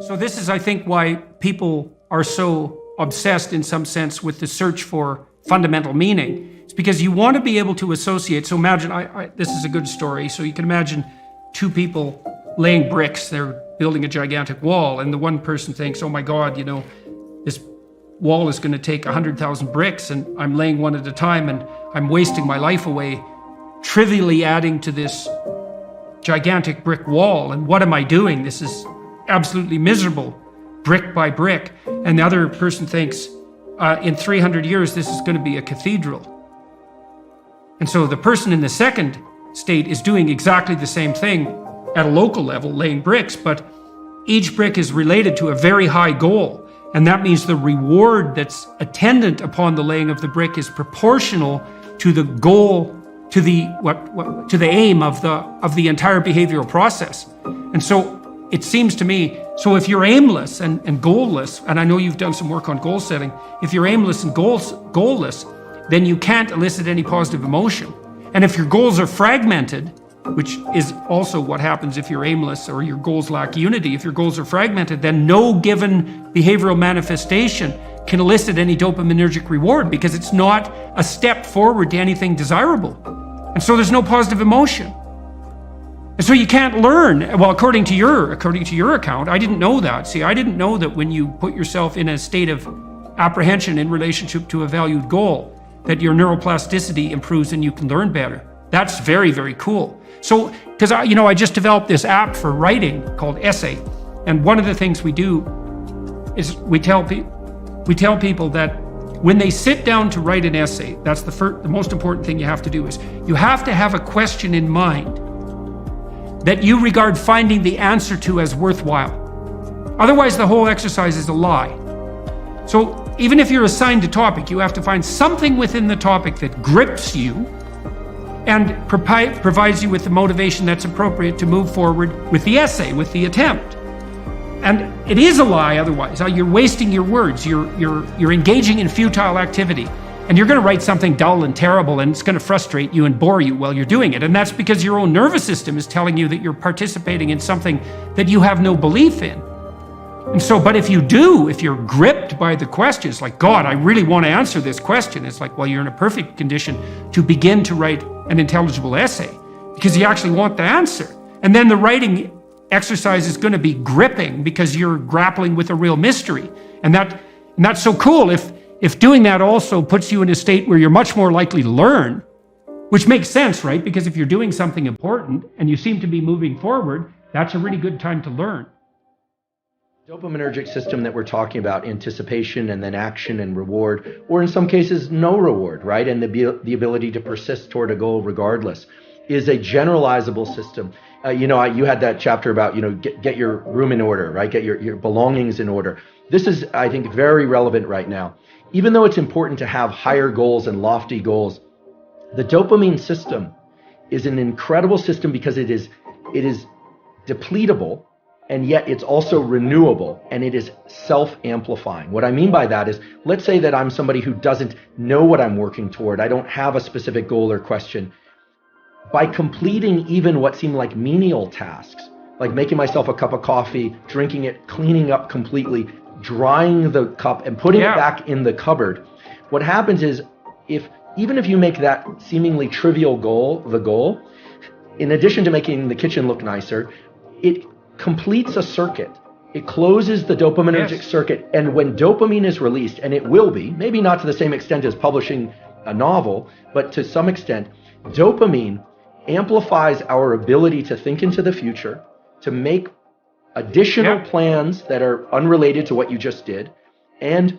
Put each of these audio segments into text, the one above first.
So this is, I think, why people are so obsessed in some sense with the search for fundamental meaning. It's because you want to be able to associate. So imagine, this is a good story. So you can imagine two people laying bricks. They're building a gigantic wall. And the one person thinks, oh my God, you know, this wall is going to take 100,000 bricks and I'm laying one at a time and I'm wasting my life away, trivially adding to this gigantic brick wall. And what am I doing? This is absolutely miserable, brick by brick. And the other person thinks, in 300 years, this is going to be a cathedral. And so the person in the second state is doing exactly the same thing at a local level, laying bricks, but each brick is related to a very high goal. And that means the reward that's attendant upon the laying of the brick is proportional to the goal, to the to the aim of the entire behavioral process. And so it seems to me, so if you're aimless and goalless, and I know you've done some work on goal setting, if you're aimless and goalless, then you can't elicit any positive emotion. And if your goals are fragmented, which is also what happens if you're aimless or your goals lack unity, if your goals are fragmented, then no given behavioral manifestation can elicit any dopaminergic reward because it's not a step forward to anything desirable. And so there's no positive emotion. And so you can't learn. Well, according to your account, I didn't know that. See, I didn't know that when you put yourself in a state of apprehension in relationship to a valued goal, that your neuroplasticity improves and you can learn better. That's very, very cool. So, because I just developed this app for writing called Essay, and one of the things we do is we tell people that when they sit down to write an essay, that's the most important thing you have to do is you have to have a question in mind that you regard finding the answer to as worthwhile. Otherwise, the whole exercise is a lie. So even if you're assigned a topic, you have to find something within the topic that grips you and provides you with the motivation that's appropriate to move forward with the essay, with the attempt. And it is a lie otherwise. You're wasting your words. You're engaging in futile activity. And you're going to write something dull and terrible, and it's going to frustrate you and bore you while you're doing it. And that's because your own nervous system is telling you that you're participating in something that you have no belief in. And so, but if you're gripped by the questions, like, God, I really want to answer this question, it's like, well, you're in a perfect condition to begin to write an intelligible essay because you actually want the answer. And then the writing exercise is going to be gripping because you're grappling with a real mystery. And that's so cool. If doing that also puts you in a state where you're much more likely to learn, which makes sense, right? Because if you're doing something important and you seem to be moving forward, that's a really good time to learn. Dopaminergic system that we're talking about, anticipation and then action and reward, or in some cases no reward, right? And the ability to persist toward a goal regardless, is a generalizable system. You had that chapter about, get your room in order, right? Get your belongings in order. This is, I think, very relevant right now. Even though it's important to have higher goals and lofty goals, the dopamine system is an incredible system because it is depletable, and yet it's also renewable, and it is self-amplifying. What I mean by that is, let's say that I'm somebody who doesn't know what I'm working toward. I don't have a specific goal or question. By completing even what seem like menial tasks, like making myself a cup of coffee, drinking it, cleaning up completely, drying the cup and putting it back in the cupboard, what happens is, even if you make that seemingly trivial goal the goal, in addition to making the kitchen look nicer, it completes a circuit. It closes the dopaminergic circuit, and when dopamine is released, and it will be, maybe not to the same extent as publishing a novel, but to some extent, dopamine amplifies our ability to think into the future, to make additional plans that are unrelated to what you just did, and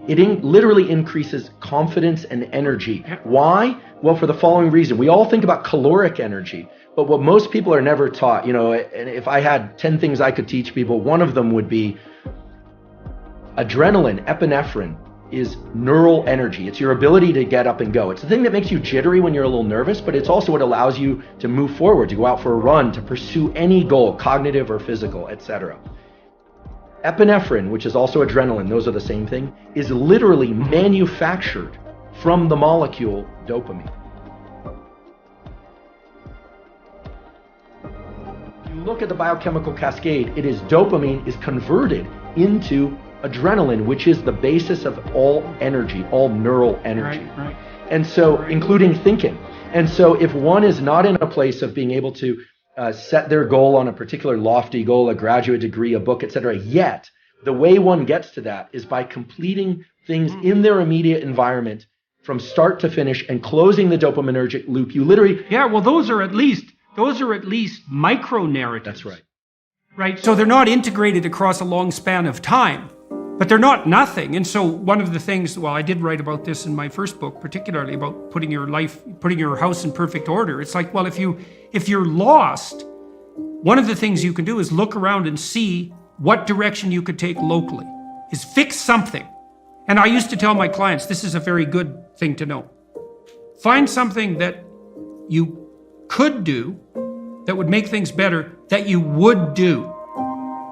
it literally increases confidence and energy. Why? Well, for the following reason. We all think about caloric energy, but what most people are never taught, and if I had 10 things I could teach people, one of them would be adrenaline, epinephrine, is neural energy. It's your ability to get up and go. It's the thing that makes you jittery when you're a little nervous, but it's also what allows you to move forward, to go out for a run, to pursue any goal, cognitive or physical, etc. Epinephrine, which is also adrenaline, those are the same thing, is literally manufactured from the molecule dopamine. you look at the biochemical cascade, it is dopamine is converted into adrenaline, which is the basis of all energy, all neural energy. Right. And so, including thinking. And so if one is not in a place of being able to set their goal on a particular lofty goal, a graduate degree, a book, etc., yet the way one gets to that is by completing things in their immediate environment from start to finish and closing the dopaminergic loop. You literally... Yeah, well, those are at least micro narratives. That's right. Right? So they're not integrated across a long span of time, but they're not nothing. And so one of the things, well, I did write about this in my first book, particularly about putting your house in perfect order. It's like, well, if you're lost, one of the things you can do is look around and see what direction you could take locally, is fix something. And I used to tell my clients, this is a very good thing to know. Find something that you could do that would make things better that you would do.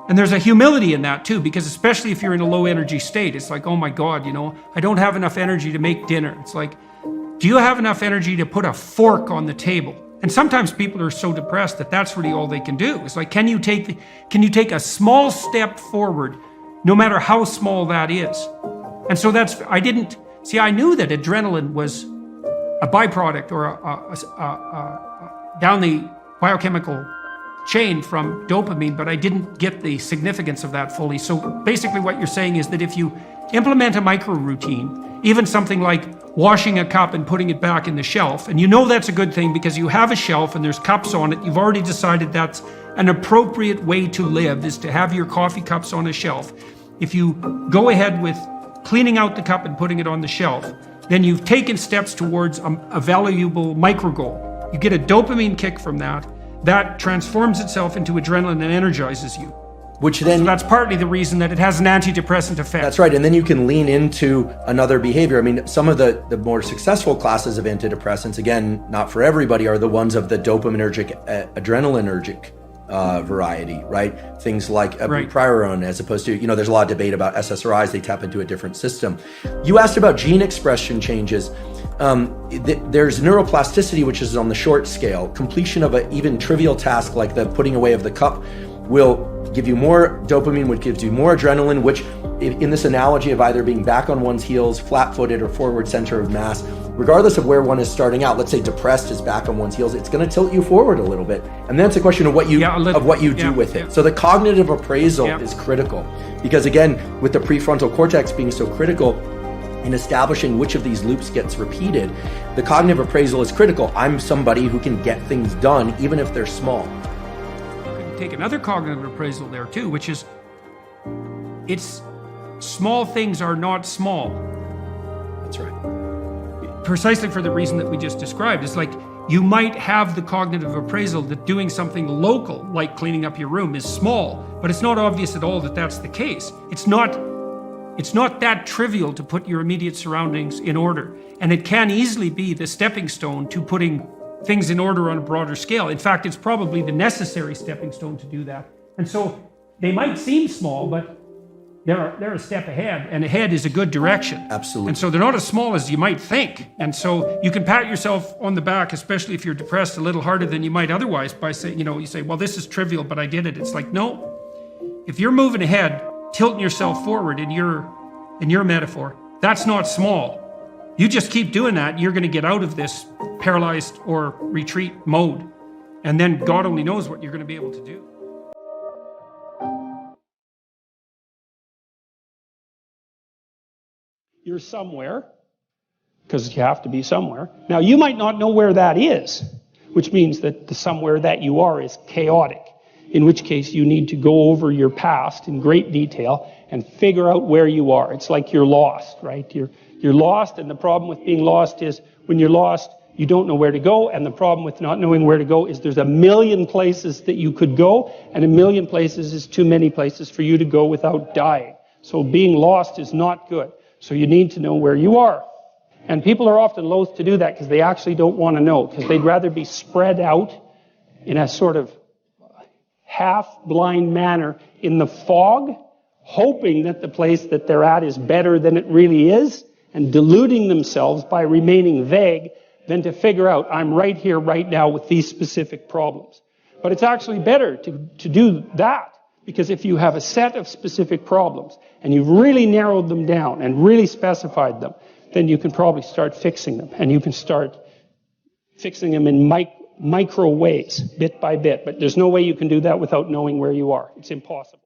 And there's a humility in that too, because especially if you're in a low energy state, it's like, oh my God, I don't have enough energy to make dinner. It's like, do you have enough energy to put a fork on the table? And sometimes people are so depressed that that's really all they can do. It's like, can you take a small step forward, no matter how small that is? And so I knew that adrenaline was a byproduct or down the biochemical chain from dopamine, but I didn't get the significance of that fully. So basically what you're saying is that if you implement a micro routine, even something like washing a cup and putting it back in the shelf, and that's a good thing because you have a shelf and there's cups on it, you've already decided that's an appropriate way to live, is to have your coffee cups on a shelf. If you go ahead with cleaning out the cup and putting it on the shelf, then you've taken steps towards a valuable micro goal. You get a dopamine kick from that. That transforms itself into adrenaline and energizes you. So that's partly the reason that it has an antidepressant effect. That's right. And then you can lean into another behavior. I mean, some of the more successful classes of antidepressants, again, not for everybody, are the ones of the dopaminergic, adrenalinergic variety, right? Things like bupropion, as opposed to, there's a lot of debate about SSRIs. They tap into a different system. You asked about gene expression changes. There's neuroplasticity, which is on the short scale. Completion of an even trivial task like the putting away of the cup will give you more dopamine, which gives you more adrenaline, which in this analogy of either being back on one's heels, flat-footed, or forward center of mass, regardless of where one is starting out, let's say depressed is back on one's heels, it's going to tilt you forward a little bit. And then it's a question of what you do with it. So the cognitive appraisal is critical because, again, with the prefrontal cortex being so critical in establishing which of these loops gets repeated, the cognitive appraisal is critical. I'm somebody who can get things done, even if they're small. Take another cognitive appraisal there too, which is small things are not small. That's right. Precisely for the reason that we just described. It's like you might have the cognitive appraisal that doing something local, like cleaning up your room, is small, but it's not obvious at all that that's the case. It's not that trivial to put your immediate surroundings in order. And it can easily be the stepping stone to putting things in order on a broader scale. In fact, it's probably the necessary stepping stone to do that. And so they might seem small, but they're a step ahead, and ahead is a good direction. Absolutely. And so they're not as small as you might think. And so you can pat yourself on the back, especially if you're depressed, a little harder than you might otherwise by saying, you say, well, this is trivial, but I did it. It's like, no, if you're moving ahead, tilting yourself forward in your metaphor, that's not small. You just keep doing that, you're going to get out of this paralyzed or retreat mode. And then God only knows what you're going to be able to do. You're somewhere, because you have to be somewhere. Now, you might not know where that is, which means that the somewhere that you are is chaotic, in which case you need to go over your past in great detail and figure out where you are. It's like you're lost, right? You're lost, and the problem with being lost is when you're lost, you don't know where to go, and the problem with not knowing where to go is there's a million places that you could go, and a million places is too many places for you to go without dying. So being lost is not good. So you need to know where you are. And people are often loath to do that because they actually don't want to know, because they'd rather be spread out in a sort of half-blind manner in the fog, hoping that the place that they're at is better than it really is, and deluding themselves by remaining vague, than to figure out, I'm right here, right now, with these specific problems. But it's actually better to do that, because if you have a set of specific problems and you've really narrowed them down and really specified them, then you can probably start fixing them. And you can start fixing them in micro ways, bit by bit. But there's no way you can do that without knowing where you are. It's impossible.